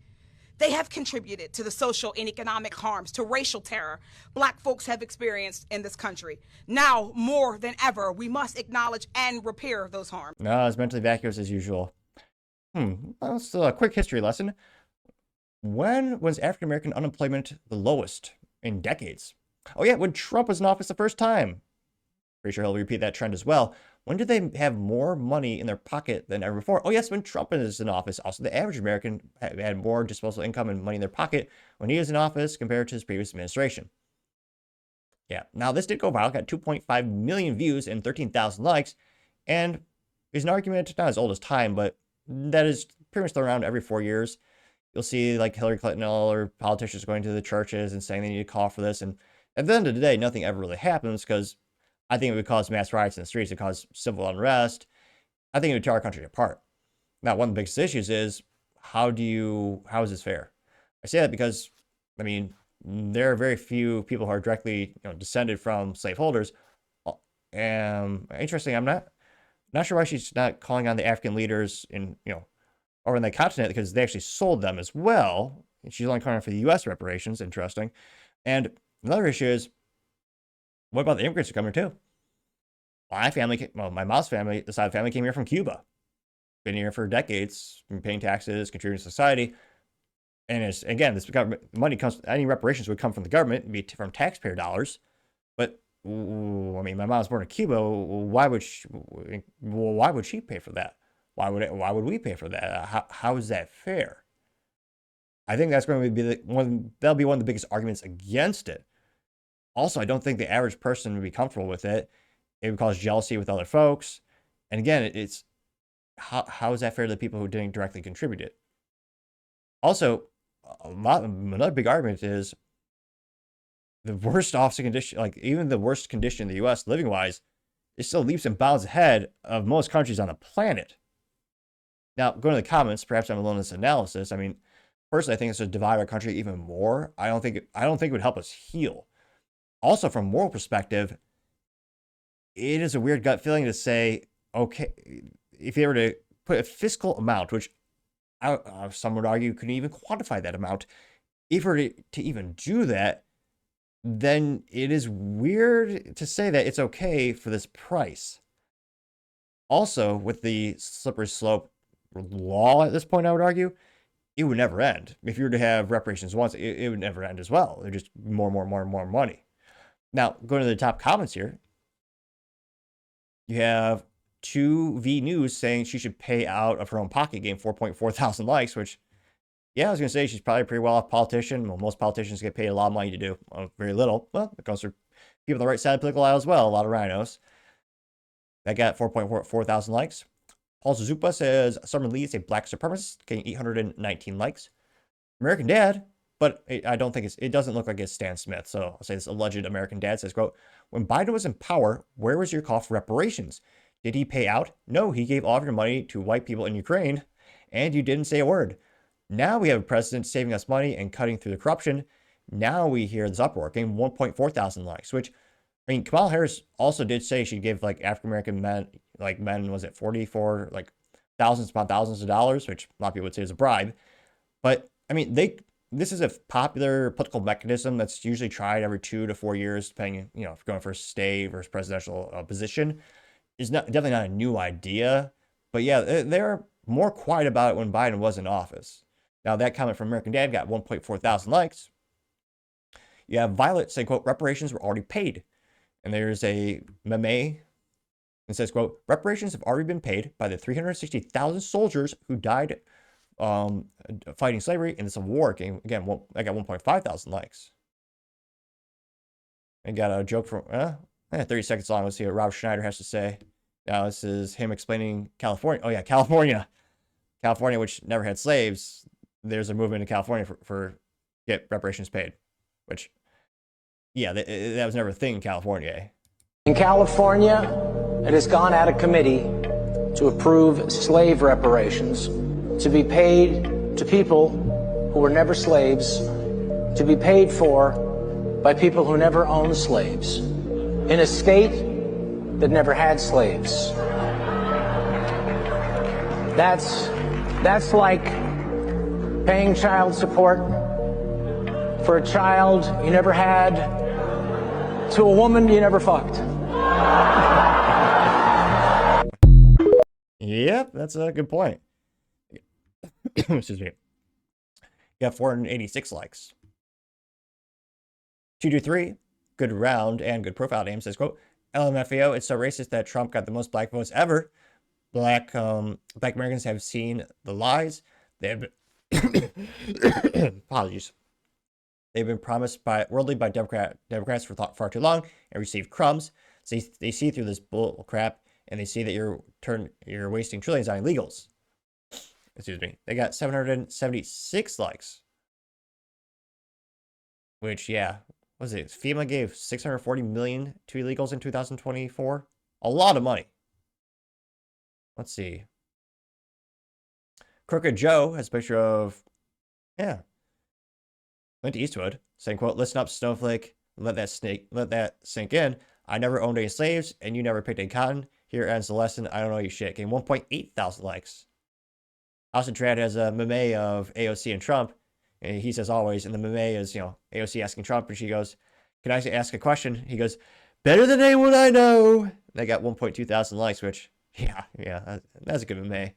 They have contributed to the social and economic harms, to racial terror Black folks have experienced in this country. Now, more than ever, we must acknowledge and repair those harms. No, it's mentally vacuous as usual. Well, still a quick history lesson. When was African American unemployment the lowest in decades? Oh yeah, when Trump was in office the first time. Pretty sure he'll repeat that trend as well. When did they have more money in their pocket than ever before? Oh yes, when Trump is in office. Also, the average American had more disposable income and money in their pocket when he was in office compared to his previous administration. Yeah, now this did go viral, got 2.5 million views and 13,000 likes, and there's an argument, not as old as time, but that is pretty much around every 4 years. You'll see like Hillary Clinton and all her politicians going to the churches and saying they need to call for this. And at the end of the day, nothing ever really happens because I think it would cause mass riots in the streets. It would cause civil unrest. I think it would tear our country apart. Now, one of the biggest issues is how is this fair? I say that because, I mean, there are very few people who are directly descended from slaveholders. Interesting, I'm not sure why she's not calling on the African leaders over in the continent because they actually sold them as well. She's only calling for the U.S. reparations. Interesting. And another issue is, what about the immigrants who come here too? My mom's family, the side of the family came here from Cuba. Been here for decades, been paying taxes, contributing to society. And this government money any reparations would come from the government, be from taxpayer dollars. But I mean, my mom's born in Cuba. Why would she pay for that? Why would we pay for that? How is that fair? I think that's going to be that'll be one of the biggest arguments against it. Also, I don't think the average person would be comfortable with it. It would cause jealousy with other folks. And again, it's how is that fair to the people who didn't directly contribute it? Also, another big argument is the worst officer condition, like even the worst condition in the U.S. living wise, is still leaps and bounds ahead of most countries on the planet. Now, going to the comments, perhaps I'm alone in this analysis. I mean, personally, I think it's to divide our country even more. I don't think it would help us heal. Also, from a moral perspective, it is a weird gut feeling to say, okay, if you were to put a fiscal amount, which some would argue couldn't even quantify that amount, if we were to even do that, then it is weird to say that it's okay for this price. Also, with the slippery slope law at this point, I would argue, it would never end. If you were to have reparations once, it would never end as well. There's just more money. Now, going to the top comments here, you have 2V News saying she should pay out of her own pocket, getting 4.4 thousand likes, which, yeah, I was going to say she's probably a pretty well-off politician. Well, most politicians get paid a lot of money to do very little. Well, it goes for people on the right side of the political aisle as well, a lot of rhinos. That got 4.4 thousand likes. Paul Zupa says Summer Lee is a black supremacist, getting 819 likes. American Dad, but I don't think it doesn't look like it's Stan Smith. So I'll say this alleged American Dad says, quote, when Biden was in power, where was your call for reparations? Did he pay out? No, he gave all of your money to white people in Ukraine, and you didn't say a word. Now we have a president saving us money and cutting through the corruption. Now we hear this uproar, getting 1.4 thousand likes, which, I mean, Kamala Harris also did say she'd give like African-American men, was it 44, like thousands upon thousands of dollars, which a lot of people would say is a bribe. But I mean, this is a popular political mechanism that's usually tried every 2 to 4 years, depending, if you're going for a state versus presidential position. It's definitely not a new idea, but yeah, they're more quiet about it when Biden was in office. Now, that comment from American Dad got 1.4 thousand likes. You have Violet saying, quote, reparations were already paid. And there's a meme that says, quote, reparations have already been paid by the 360,000 soldiers who died fighting slavery in the Civil War. Again, I got 1.5 thousand likes. I got a joke from 30 seconds long. Let's see what Rob Schneider has to say. Now, this is him explaining California. Oh, yeah, California, which never had slaves. There's a movement in California for get reparations paid, which, yeah, that was never a thing in California. In California, it has gone out of committee to approve slave reparations to be paid to people who were never slaves, to be paid for by people who never owned slaves, in a state that never had slaves. That's like paying child support for a child you never had to a woman you never fucked. Yep, that's a good point. Excuse me. You have 486 likes. 223, good round and good profile name, says, quote, LMFAO, it's so racist that Trump got the most black votes ever. Black Americans have seen the lies. They have been apologies. They've been promised worldly by Democrats for far too long and received crumbs. So they see through this bull crap, and they see that you're wasting trillions on illegals. Excuse me. They got 776 likes. Which, yeah, what was it? FEMA gave $640 million to illegals in 2024. A lot of money. Let's see. Crooked Joe has a picture of, Clint Eastwood saying, quote, listen up, snowflake. Let that sink in. I never owned any slaves, and you never picked a cotton. Here ends the lesson. I don't know you shit. Getting 1.8 thousand likes. Austin Trad has a meme of AOC and Trump, and he says always, and the meme is, AOC asking Trump, and she goes, can I ask a question? He goes, better than anyone I know. They got 1.2 thousand likes, which, yeah, that's a good meme.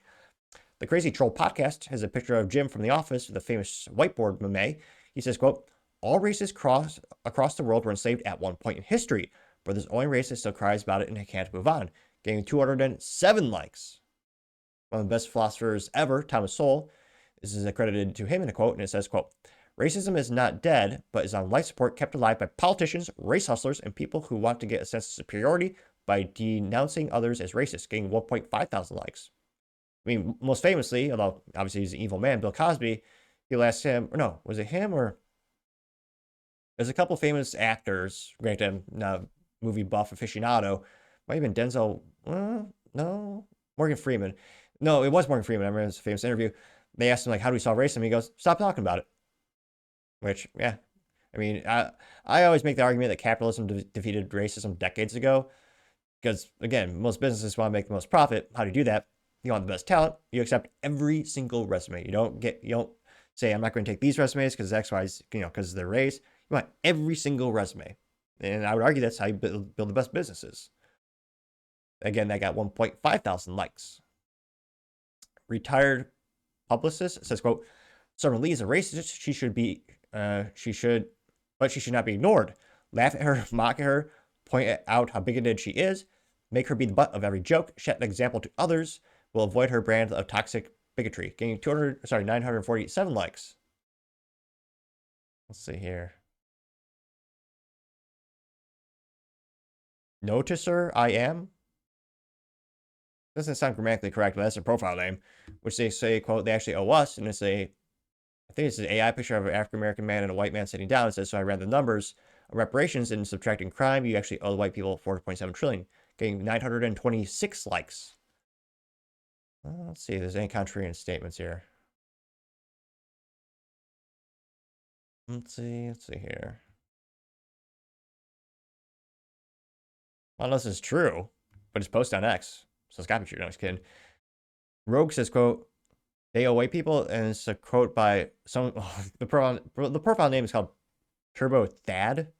The Crazy Troll Podcast has a picture of Jim from The Office with a famous whiteboard meme. He says, quote, all races across the world were enslaved at one point in history. but there's only racist still cries about it and can't move on, getting 207 likes. One of the best philosophers ever, Thomas Sowell, this is accredited to him in a quote, and it says, quote, "Racism is not dead, but is on life support kept alive by politicians, race hustlers, and people who want to get a sense of superiority by denouncing others as racist," getting 1.5 thousand likes. I mean, most famously, although obviously he's an evil man, Bill Cosby, he'll ask him, or no, was it him or... There's a couple famous actors, granted I'm not a movie buff aficionado, might have been Denzel, no, Morgan Freeman. No, it was Morgan Freeman. I remember this famous interview. They asked him, like, how do we solve racism? He goes, stop talking about it. Which, yeah. I mean, I always make the argument that capitalism defeated racism decades ago. Because, again, most businesses want to make the most profit. How do you do that? You want the best talent. You accept every single resume. You don't say, I'm not going to take these resumes because X, Y, because of their race. You want every single resume. And I would argue that's how you build the best businesses. Again, that got 1.5 thousand likes. Retired publicist says, quote, "Summer Lee is a racist. She should not be ignored. Laugh at her, mock at her, point out how bigoted she is, make her be the butt of every joke, set an example to others, will avoid her brand of toxic bigotry," getting 947 likes. Let's see here. Noticer I am. Doesn't sound grammatically correct, but that's their profile name, which they say, quote, "They actually owe us," and it's I think it's an AI picture of an African-American man and a white man sitting down. It says, "So I ran the numbers of reparations and subtracting crime. You actually owe the white people 4.7 trillion, getting 926 likes." Let's see if there's any contrarian statements here. Let's see here. Well, unless it's true, but it's posted on X, so it's gotta be true. No, I was kidding. Rogue says, quote, "They owe white people," and it's a quote by some. The profile name is called Turbo Thad.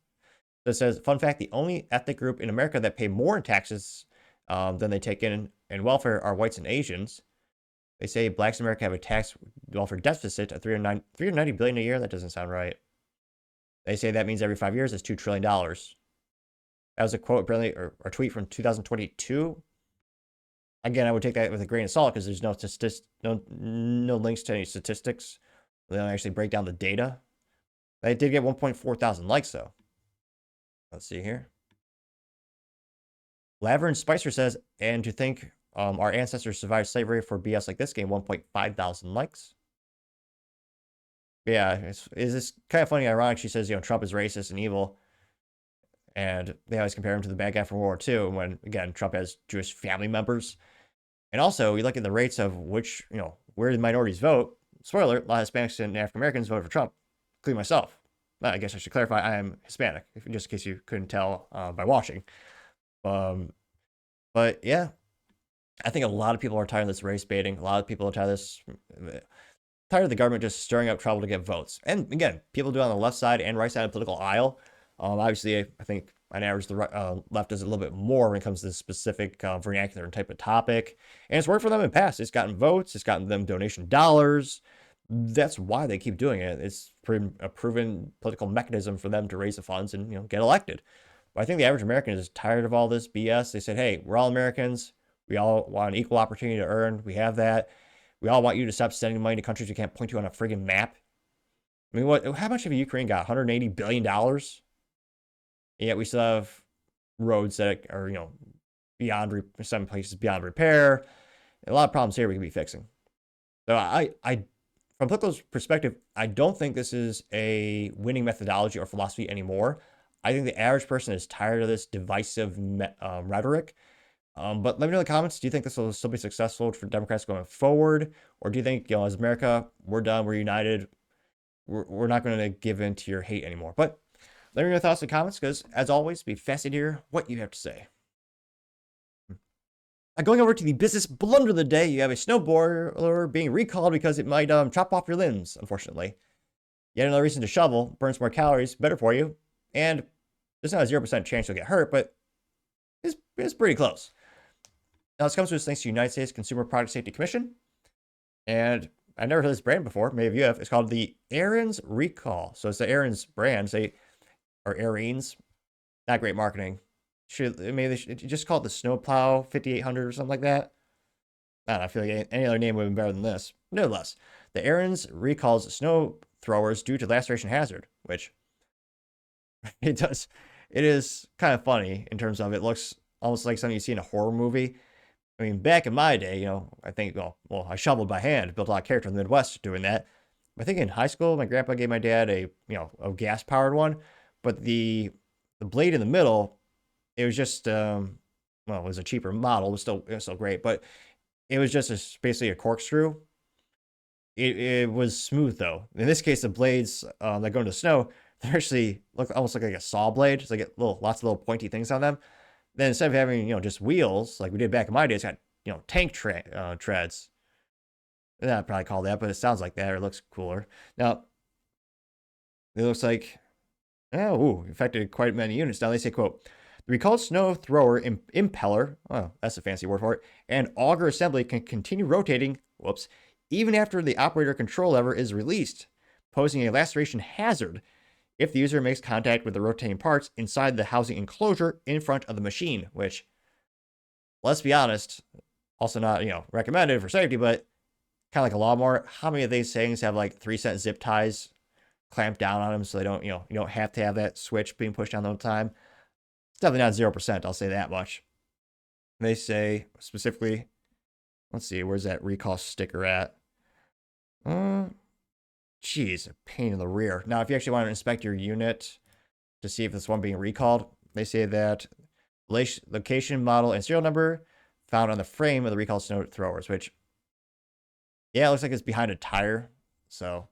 That says, "Fun fact: the only ethnic group in America that pay more in taxes than they take in welfare are whites and Asians. They say blacks in America have a tax welfare deficit of $390 billion a year. That doesn't sound right. They say that means every 5 years it's $2 trillion. That was a quote, apparently, or a tweet from 2022. Again, I would take that with a grain of salt because there's no links to any statistics. They don't actually break down the data. They did get 1.4 thousand likes, though. Let's see here. Laverne Spicer says, "And to think our ancestors survived slavery for BS like this," game 1.5 thousand likes. Yeah, it's kind of funny, ironic. She says, Trump is racist and evil. And they always compare him to the bad guy from World War II, when, again, Trump has Jewish family members. And also, you look at the rates of which, where the minorities vote. Spoiler, a lot of Hispanics and African Americans voted for Trump, including myself. I guess I should clarify, I am Hispanic, just in case you couldn't tell by watching. But yeah, I think a lot of people are tired of this race baiting. A lot of people are tired of the government just stirring up trouble to get votes. And again, people do it on the left side and right side of the political aisle. Obviously, I think on average the left does a little bit more when it comes to this specific vernacular and type of topic. And it's worked for them in the past. It's gotten votes. It's gotten them donation dollars. That's why they keep doing it. It's a proven political mechanism for them to raise the funds and get elected. But I think the average American is tired of all this BS. They said, hey, we're all Americans. We all want an equal opportunity to earn. We have that. We all want you to stop sending money to countries we can't point to on a friggin' map. I mean, how much of Ukraine got? $180 billion? And yet we still have roads that are, beyond, some places beyond repair. A lot of problems here we can be fixing. So from political perspective, I don't think this is a winning methodology or philosophy anymore. I think the average person is tired of this divisive rhetoric. But let me know in the comments, do you think this will still be successful for Democrats going forward? Or do you think, as America, we're done, we're united, we're not going to give in to your hate anymore? But let me know your thoughts in the comments, because as always, be fascinated to hear what you have to say. Going over to the business blunder of the day, you have a snowblower being recalled because it might chop off your limbs, unfortunately. Yet another reason to shovel, burns more calories, better for you, and there's not a 0% chance you'll get hurt, but it's pretty close. Now, this comes to us thanks to the United States Consumer Product Safety Commission, and I've never heard of this brand before. Maybe you have. It's called the Aaron's Recall. So it's the Aaron's brand. Or Aaron's. Not great marketing. maybe they should just call it the Snowplow 5800 or something like that. I don't know, I feel like any other name would have been better than this. Nevertheless, the Aaron's recalls snow throwers due to laceration hazard, which it does. It is kind of funny in terms of it looks almost like something you see in a horror movie. I mean, back in my day, I think, well, I shoveled by hand, built a lot of character in the Midwest doing that. I think in high school, my grandpa gave my dad a gas powered one, but the blade in the middle, it was just, it was a cheaper model. It was still great, but it was just basically a corkscrew. It was smooth though. In this case, the blades that go into snow, they actually almost look like a saw blade. It's like lots of little pointy things on them. Then instead of having just wheels like we did back in my day, it's got tank treads. I'd probably call that, but it sounds like that or it looks cooler. Now it looks like affected quite many units. Now they say, quote, the recalled snow thrower impeller, that's a fancy word for it, and auger assembly can continue rotating, even after the operator control lever is released, posing a laceration hazard if the user makes contact with the rotating parts inside the housing enclosure in front of the machine, which, let's be honest, also not, recommended for safety, but kind of like a lawnmower. How many of these things have like 3-cent zip ties clamped down on them so they don't, you don't have to have that switch being pushed down the whole time? It's definitely not 0%, I'll say that much. They say specifically, let's see, where's that recall sticker at? Geez, a pain in the rear. Now, if you actually want to inspect your unit to see if it's one being recalled, they say that location, model, and serial number found on the frame of the recalled snow throwers, which, yeah, it looks like it's behind a tire. So,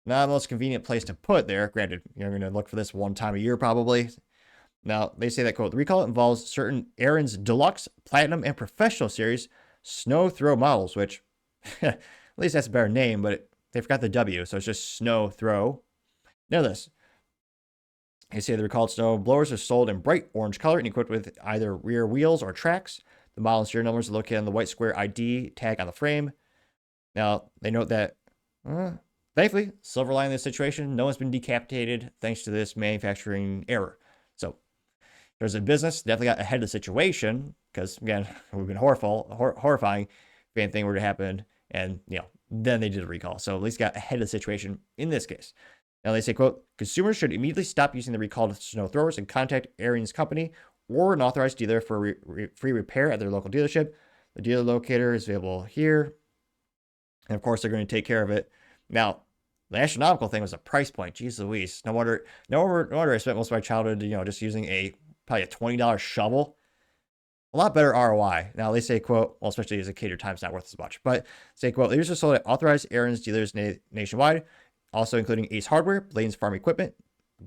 not the most convenient place to put there. Granted, you're going to look for this one time a year probably. Now, they say that, quote, the recall involves certain Aaron's Deluxe, Platinum, and Professional Series snow throw models, which, at least that's a better name, but they forgot the W, so it's just snow throw. Nevertheless, they say the recalled snow blowers are sold in bright orange color and equipped with either rear wheels or tracks. The model and serial numbers are located on the white square ID tag on the frame. Now, they note that, thankfully, silver lining in this situation, no one's been decapitated thanks to this manufacturing error. So, there's a business definitely got ahead of the situation because, again, it would have been horrifying if anything were to happen and, then they did a recall. So at least got ahead of the situation in this case. Now they say, quote, consumers should immediately stop using the recalled snow throwers and contact Aaron's company or an authorized dealer for free repair at their local dealership. The dealer locator is available here. And of course, they're going to take care of it. Now, the astronomical thing was the price point. Jeez Louise. No wonder I spent most of my childhood, just using probably a $20 shovel. A lot better ROI. Now, they say, quote, well, especially as a kid, your time's not worth as much, but say, quote, these are sold at authorized Aaron's dealers nationwide, also including Ace Hardware, Blaine's Farm Equipment,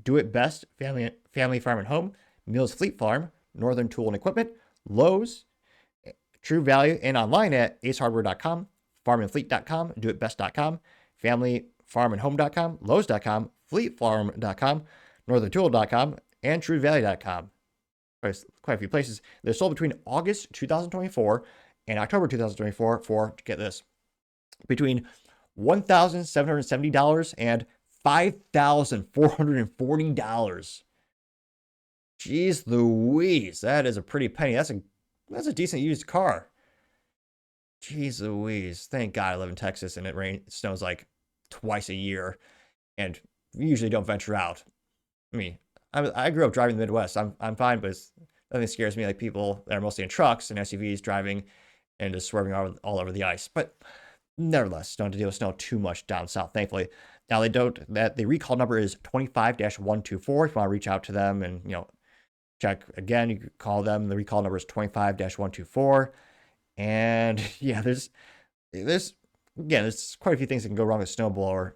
Do It Best, Family Farm and Home, Mills Fleet Farm, Northern Tool and Equipment, Lowe's, True Value, and online at acehardware.com, farmandfleet.com, doitbest.com, familyfarmandhome.com, Lowe's.com, fleetfarm.com, northerntool.com, and truevalue.com. Quite a few places. They're sold between August 2024 and October 2024 for, get this, between $1,770 and $5,440. Jeez Louise, that is a pretty penny. That's a decent used car. Jeez Louise. Thank God I live in Texas and it snows like twice a year and we usually don't venture out. I mean, I grew up driving the Midwest. I'm fine, but nothing scares me like people that are mostly in trucks and SUVs driving and just swerving all over the ice. But nevertheless, don't have to deal with snow too much down south, thankfully. Now, the recall number is 25-124. If you want to reach out to them and, check again, you can call them. The recall number is 25-124. And yeah, there's quite a few things that can go wrong with Snowblower.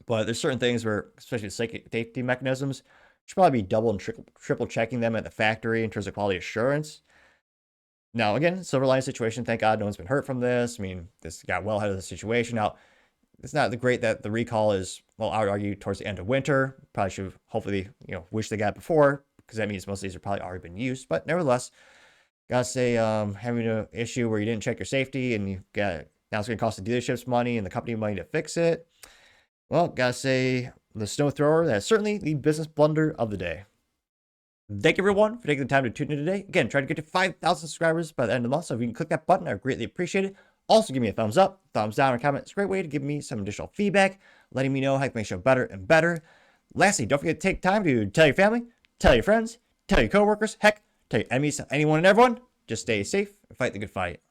But there's certain things where, especially safety mechanisms, you should probably be double and triple checking them at the factory in terms of quality assurance. Now, again, silver lining situation. Thank God no one's been hurt from this. I mean, this got well ahead of the situation. Now, it's not great that the recall is, well, I would argue towards the end of winter. Probably should hopefully, wish they got it before because that means most of these have probably already been used. But nevertheless, gotta say, having an issue where you didn't check your safety and now it's going to cost the dealerships money and the company money to fix it. Well, gotta say, the snow thrower, that's certainly the business blunder of the day. Thank you everyone for taking the time to tune in today. Again, try to get to 5,000 subscribers by the end of the month. So if you can click that button, I would greatly appreciate it. Also, give me a thumbs up, thumbs down, or comment. It's a great way to give me some additional feedback, letting me know how I can make the show better and better. Lastly, don't forget to take time to tell your family, tell your friends, tell your coworkers, heck, tell your enemies, anyone and everyone. Just stay safe and fight the good fight.